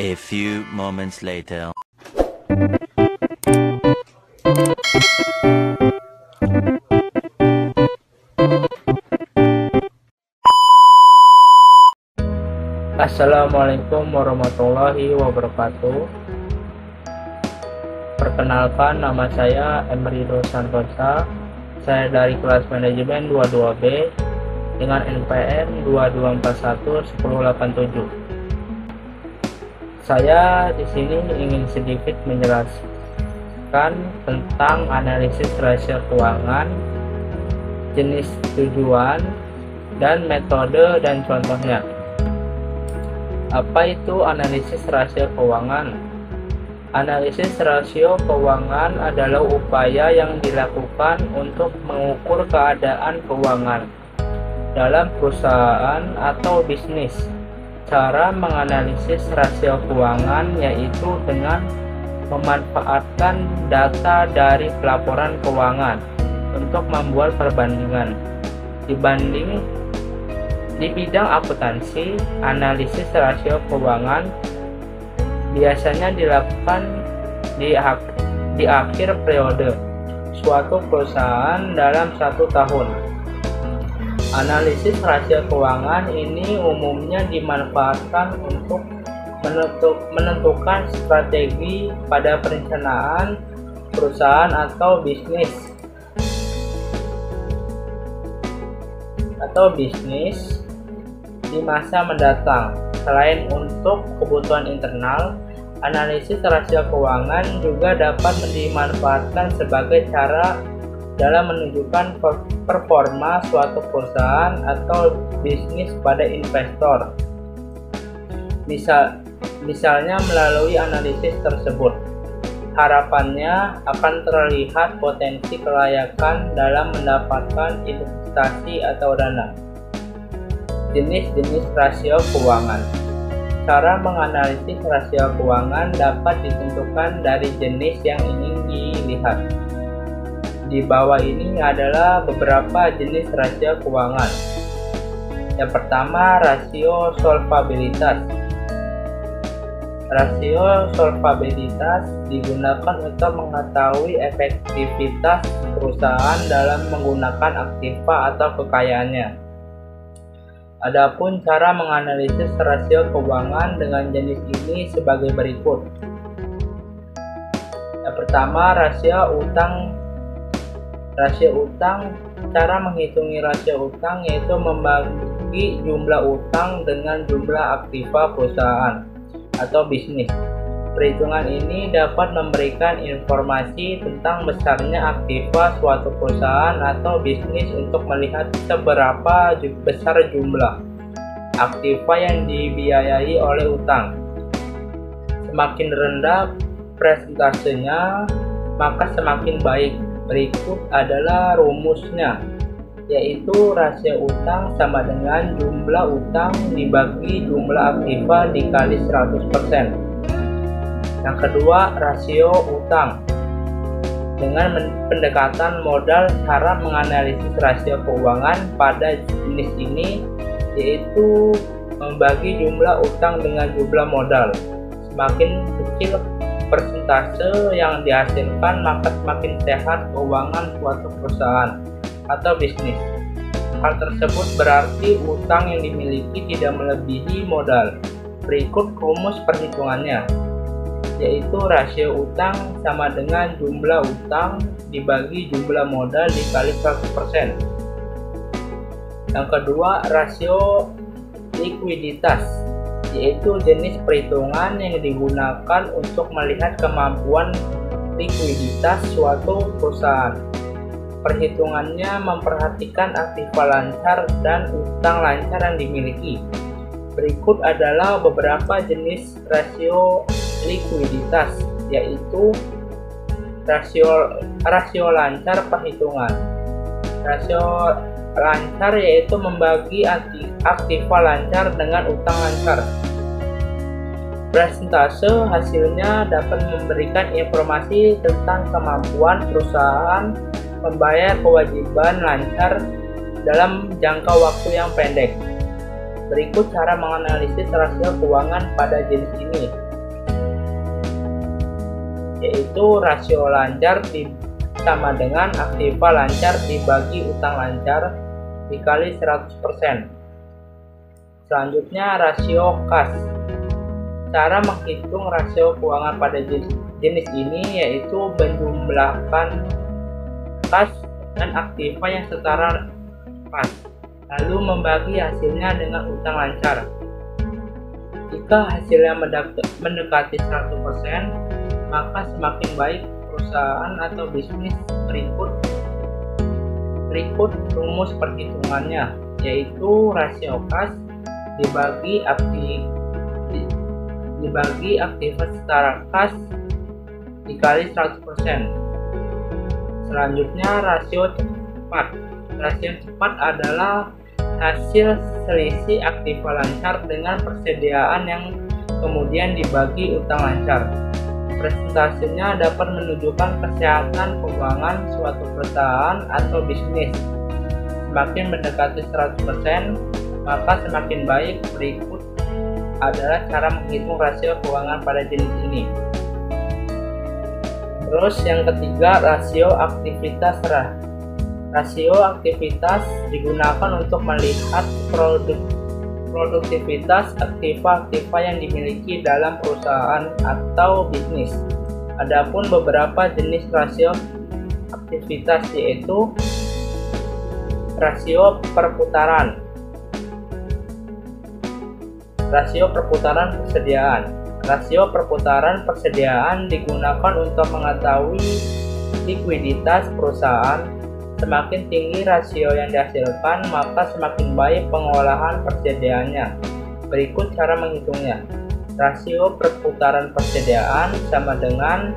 A few moments later. Assalamualaikum warahmatullahi wabarakatuh. Perkenalkan, nama saya Emrido Santosa. Saya dari kelas manajemen 22B dengan NPM 22411087. Saya di sini ingin sedikit menjelaskan tentang analisis rasio keuangan, jenis tujuan, dan metode dan contohnya. Apa itu analisis rasio keuangan? Analisis rasio keuangan adalah upaya yang dilakukan untuk mengukur keadaan keuangan dalam perusahaan atau bisnis. Cara menganalisis rasio keuangan yaitu dengan memanfaatkan data dari pelaporan keuangan untuk membuat perbandingan. Di bidang akuntansi, analisis rasio keuangan biasanya dilakukan di akhir periode suatu perusahaan dalam 1 tahun. Analisis rasio keuangan ini umumnya dimanfaatkan untuk menentukan strategi pada perencanaan perusahaan atau bisnis di masa mendatang. Selain untuk kebutuhan internal, analisis rasio keuangan juga dapat dimanfaatkan sebagai cara dalam menunjukkan performa suatu perusahaan atau bisnis pada investor. Misalnya melalui analisis tersebut, harapannya akan terlihat potensi kelayakan dalam mendapatkan investasi atau dana. Jenis-jenis rasio keuangan. Cara menganalisis rasio keuangan dapat ditentukan dari jenis yang ingin dilihat. Di bawah ini adalah beberapa jenis rasio keuangan. Yang pertama, rasio solvabilitas. Rasio solvabilitas digunakan untuk mengetahui efektivitas perusahaan dalam menggunakan aktiva atau kekayaannya. Adapun cara menganalisis rasio keuangan dengan jenis ini sebagai berikut. Yang pertama, rasio utang. Cara menghitungi rasio utang yaitu membagi jumlah utang dengan jumlah aktiva perusahaan atau bisnis. Perhitungan ini dapat memberikan informasi tentang besarnya aktiva suatu perusahaan atau bisnis untuk melihat seberapa besar jumlah aktiva yang dibiayai oleh utang. Semakin rendah persentasenya, maka semakin baik. Berikut adalah rumusnya, yaitu rasio utang sama dengan jumlah utang dibagi jumlah aktiva dikali 100%. Yang kedua, rasio utang. Dengan pendekatan modal, cara menganalisis rasio keuangan pada jenis ini yaitu membagi jumlah utang dengan jumlah modal. Semakin kecil persentase yang dihasilkan, maka semakin sehat keuangan suatu perusahaan atau bisnis. Hal tersebut berarti utang yang dimiliki tidak melebihi modal. Berikut rumus perhitungannya, yaitu rasio utang sama dengan jumlah utang dibagi jumlah modal dikali 100%. Yang kedua, rasio likuiditas, yaitu jenis perhitungan yang digunakan untuk melihat kemampuan likuiditas suatu perusahaan. Perhitungannya memperhatikan aktiva lancar dan utang lancar yang dimiliki. Berikut adalah beberapa jenis rasio likuiditas, yaitu rasio lancar perhitungan. Rasio lancar yaitu membagi aktiva lancar dengan utang lancar. Persentase hasilnya dapat memberikan informasi tentang kemampuan perusahaan membayar kewajiban lancar dalam jangka waktu yang pendek. Berikut cara menganalisis rasio keuangan pada jenis ini. yaitu rasio lancar sama dengan aktiva lancar dibagi utang lancar dikali 100%. Selanjutnya rasio kas. Cara menghitung rasio keuangan pada jenis ini yaitu menjumlahkan kas dan aktiva yang setara pas, lalu membagi hasilnya dengan utang lancar. Jika hasilnya mendekati 100%, maka semakin baik perusahaan atau bisnis. Berikut rumus perhitungannya, yaitu rasio kas dibagi aktiva setara kas dikali 100%. Selanjutnya rasio cepat. Rasio cepat adalah hasil selisih aktiva lancar dengan persediaan yang kemudian dibagi utang lancar. Presentasenya dapat menunjukkan kesehatan keuangan suatu perusahaan atau bisnis. Semakin mendekati 100%, maka semakin baik. Berikut adalah cara menghitung rasio keuangan pada jenis ini. Terus yang ketiga, rasio aktivitas. Rasio aktivitas digunakan untuk melihat produktivitas aktiva-aktiva yang dimiliki dalam perusahaan atau bisnis. Adapun beberapa jenis rasio aktivitas yaitu rasio perputaran, rasio perputaran persediaan. Rasio perputaran persediaan digunakan untuk mengetahui likuiditas perusahaan. Semakin tinggi rasio yang dihasilkan, maka semakin baik pengolahan persediaannya. Berikut cara menghitungnya. Rasio perputaran persediaan sama dengan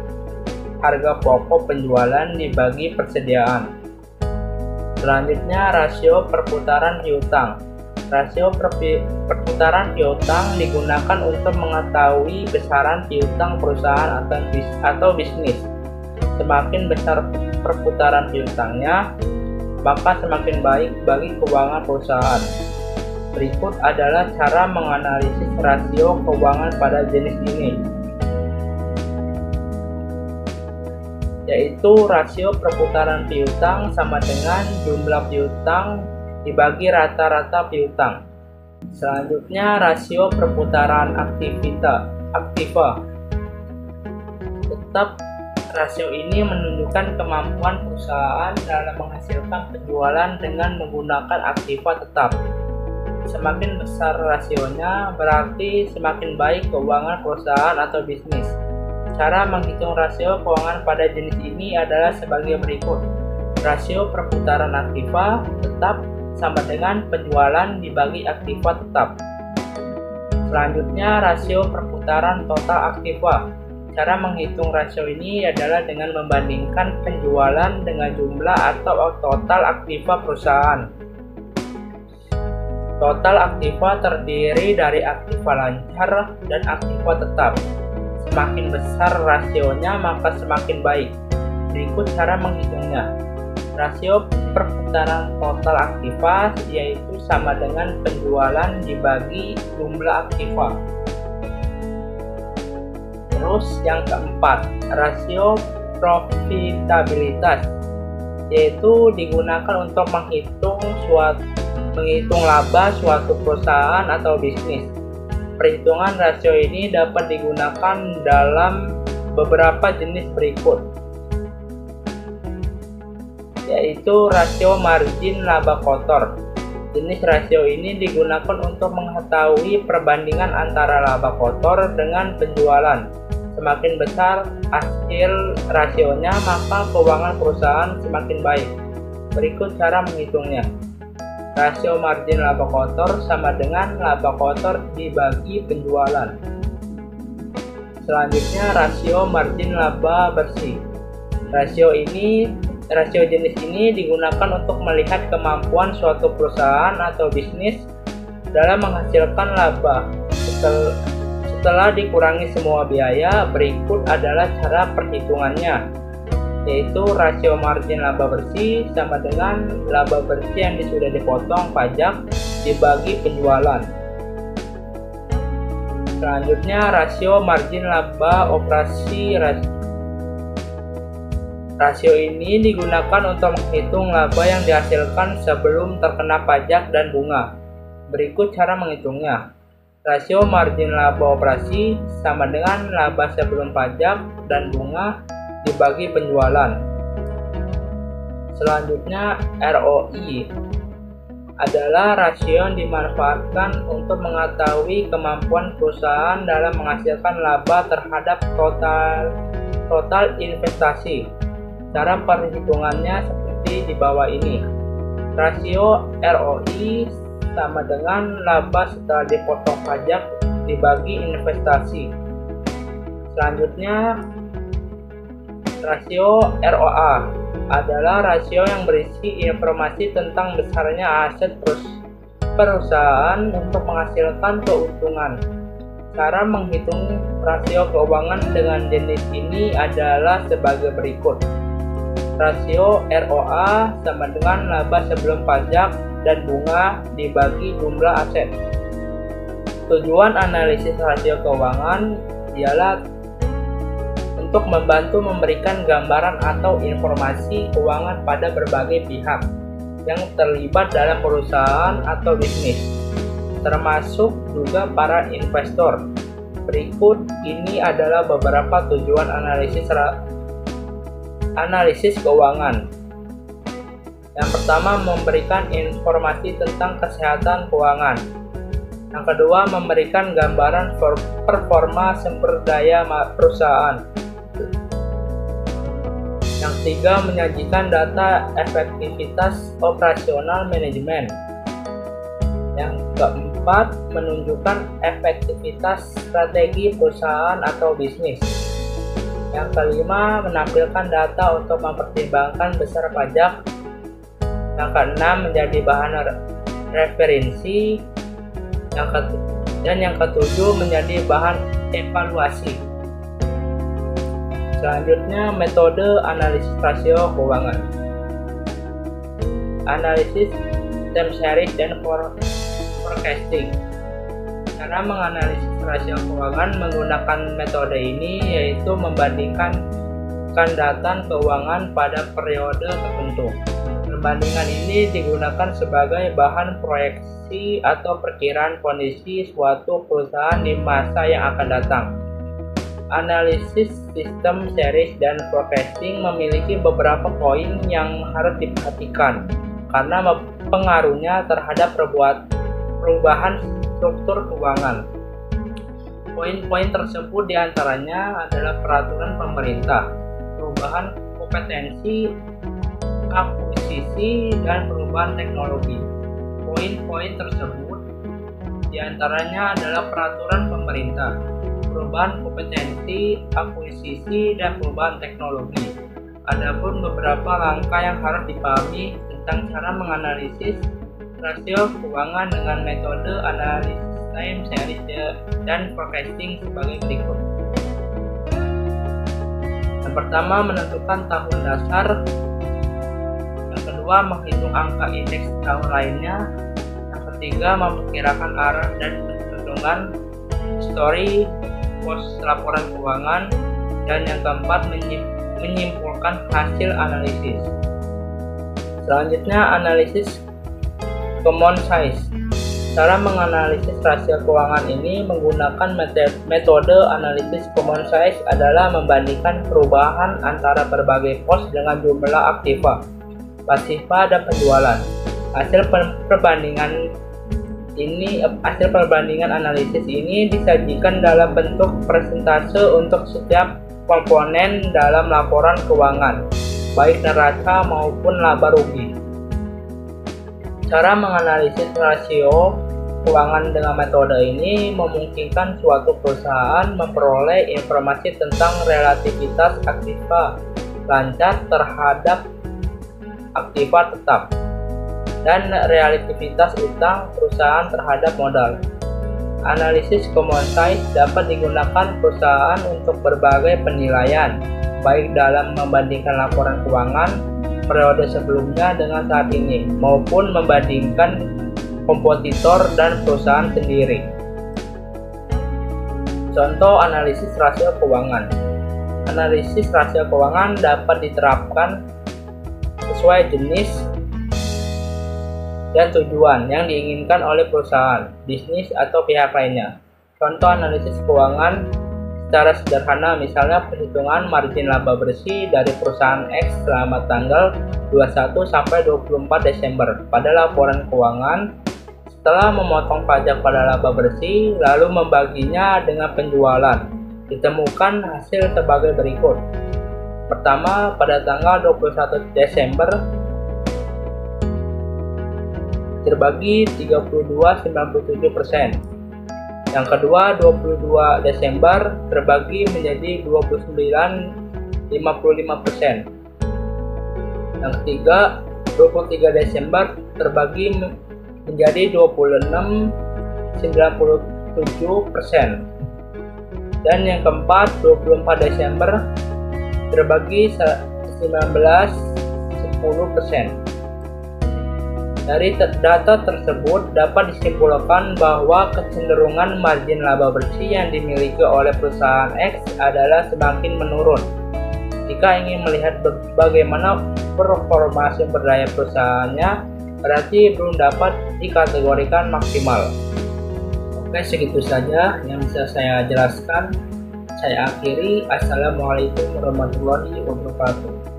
harga pokok penjualan dibagi persediaan. Selanjutnya, rasio perputaran piutang. Rasio perputaran piutang digunakan untuk mengetahui besaran piutang perusahaan atau bisnis. Semakin besar perputaran piutangnya, maka semakin baik bagi keuangan perusahaan. Berikut adalah cara menganalisis rasio keuangan pada jenis ini, yaitu rasio perputaran piutang sama dengan jumlah piutang dibagi rata-rata piutang. Selanjutnya, rasio perputaran aktiva. Tetap rasio ini menunjukkan kemampuan perusahaan dalam menghasilkan penjualan dengan menggunakan aktiva tetap. Semakin besar rasionya, berarti semakin baik keuangan perusahaan atau bisnis. Cara menghitung rasio keuangan pada jenis ini adalah sebagai berikut. Rasio perputaran aktiva tetap sama dengan penjualan dibagi aktiva tetap. Selanjutnya, rasio perputaran total aktiva. Cara menghitung rasio ini adalah dengan membandingkan penjualan dengan jumlah atau total aktiva perusahaan. Total aktiva terdiri dari aktiva lancar dan aktiva tetap. Semakin besar rasionya, maka semakin baik. Berikut cara menghitungnya. Rasio perputaran total aktiva yaitu sama dengan penjualan dibagi jumlah aktiva. Terus yang keempat, rasio profitabilitas, yaitu digunakan untuk menghitung laba suatu perusahaan atau bisnis. Perhitungan rasio ini dapat digunakan dalam beberapa jenis berikut, yaitu rasio margin laba kotor. Jenis rasio ini digunakan untuk mengetahui perbandingan antara laba kotor dengan penjualan. Semakin besar hasil rasionya, maka keuangan perusahaan semakin baik. Berikut cara menghitungnya. Rasio margin laba kotor sama dengan laba kotor dibagi penjualan. Selanjutnya, rasio margin laba bersih. Rasio jenis ini digunakan untuk melihat kemampuan suatu perusahaan atau bisnis dalam menghasilkan laba. Setelah dikurangi semua biaya, berikut adalah cara perhitungannya, yaitu rasio margin laba bersih sama dengan laba bersih yang sudah dipotong pajak dibagi penjualan. Selanjutnya, rasio margin laba operasi. Rasio ini digunakan untuk menghitung laba yang dihasilkan sebelum terkena pajak dan bunga. Berikut cara menghitungnya. Rasio margin laba operasi sama dengan laba sebelum pajak dan bunga dibagi penjualan. Selanjutnya, ROI adalah rasio yang dimanfaatkan untuk mengetahui kemampuan perusahaan dalam menghasilkan laba terhadap total investasi. Cara perhitungannya seperti di bawah ini. Rasio ROI sama dengan laba setelah dipotong pajak dibagi investasi. Selanjutnya, rasio ROA adalah rasio yang berisi informasi tentang besarnya aset perusahaan untuk menghasilkan keuntungan. Cara menghitung rasio keuangan dengan jenis ini adalah sebagai berikut. Rasio ROA sama dengan laba sebelum pajak dan bunga dibagi jumlah aset. Tujuan analisis rasio keuangan ialah untuk membantu memberikan gambaran atau informasi keuangan pada berbagai pihak yang terlibat dalam perusahaan atau bisnis, termasuk juga para investor. Berikut ini adalah beberapa tujuan analisis keuangan. Yang pertama, memberikan informasi tentang kesehatan keuangan. Yang kedua, memberikan gambaran performa sumber daya perusahaan. Yang ketiga, menyajikan data efektivitas operasional manajemen. Yang keempat, menunjukkan efektivitas strategi perusahaan atau bisnis. Yang kelima, menampilkan data untuk mempertimbangkan besar pajak. Yang keenam, menjadi bahan referensi. Dan yang ketujuh, menjadi bahan evaluasi. Selanjutnya, metode analisis rasio keuangan. Analisis time series dan forecasting. Cara menganalisis rasio keuangan menggunakan metode ini yaitu membandingkan data keuangan pada periode tertentu. Perbandingan ini digunakan sebagai bahan proyeksi atau perkiraan kondisi suatu perusahaan di masa yang akan datang. Analisis sistem series dan forecasting memiliki beberapa poin yang harus diperhatikan karena pengaruhnya terhadap perubahan struktur keuangan. Poin-poin tersebut diantaranya adalah peraturan pemerintah, perubahan kompetensi, akuisisi, dan perubahan teknologi. Poin-poin tersebut diantaranya adalah peraturan pemerintah, perubahan kompetensi, akuisisi, dan perubahan teknologi. Adapun beberapa langkah yang harus dipahami tentang cara menganalisis rasio keuangan dengan metode analisis time series dan forecasting sebagai berikut. Yang pertama, menentukan tahun dasar. Yang kedua, menghitung angka indeks tahun lainnya. Yang ketiga, memperkirakan arah dan kecenderungan histori pos laporan keuangan. Dan yang keempat, menyimpulkan hasil analisis. Selanjutnya, analisis common size. Cara menganalisis rasio keuangan ini menggunakan metode analisis common size adalah membandingkan perubahan antara berbagai pos dengan jumlah aktiva, pasiva, dan penjualan. Hasil perbandingan analisis ini disajikan dalam bentuk persentase untuk setiap komponen dalam laporan keuangan, baik neraca maupun laba rugi. Cara menganalisis rasio keuangan dengan metode ini memungkinkan suatu perusahaan memperoleh informasi tentang relativitas aktiva lancar terhadap aktiva tetap dan relativitas utang perusahaan terhadap modal. Analisis common size dapat digunakan perusahaan untuk berbagai penilaian, baik dalam membandingkan laporan keuangan periode sebelumnya dengan saat ini, maupun membandingkan kompetitor dan perusahaan sendiri. Contoh analisis rasio keuangan. Analisis rasio keuangan dapat diterapkan sesuai jenis dan tujuan yang diinginkan oleh perusahaan, bisnis, atau pihak lainnya. Contoh analisis keuangan secara sederhana misalnya perhitungan margin laba bersih dari perusahaan X selama tanggal 21 sampai 24 Desember pada laporan keuangan setelah memotong pajak pada laba bersih lalu membaginya dengan penjualan. Ditemukan hasil sebagai berikut. Pertama, pada tanggal 21 Desember terbagi 32,97%. Yang kedua, 22 Desember terbagi menjadi 29,55%. Yang ketiga, 23 Desember terbagi menjadi 26,97%. Dan yang keempat, 24 Desember terbagi 19,10%. Dari data tersebut dapat disimpulkan bahwa kecenderungan margin laba bersih yang dimiliki oleh perusahaan X adalah semakin menurun. Jika ingin melihat bagaimana performa sumber daya perusahaannya, berarti belum dapat dikategorikan maksimal. Oke, segitu saja yang bisa saya jelaskan. Saya akhiri. Assalamualaikum warahmatullahi wabarakatuh.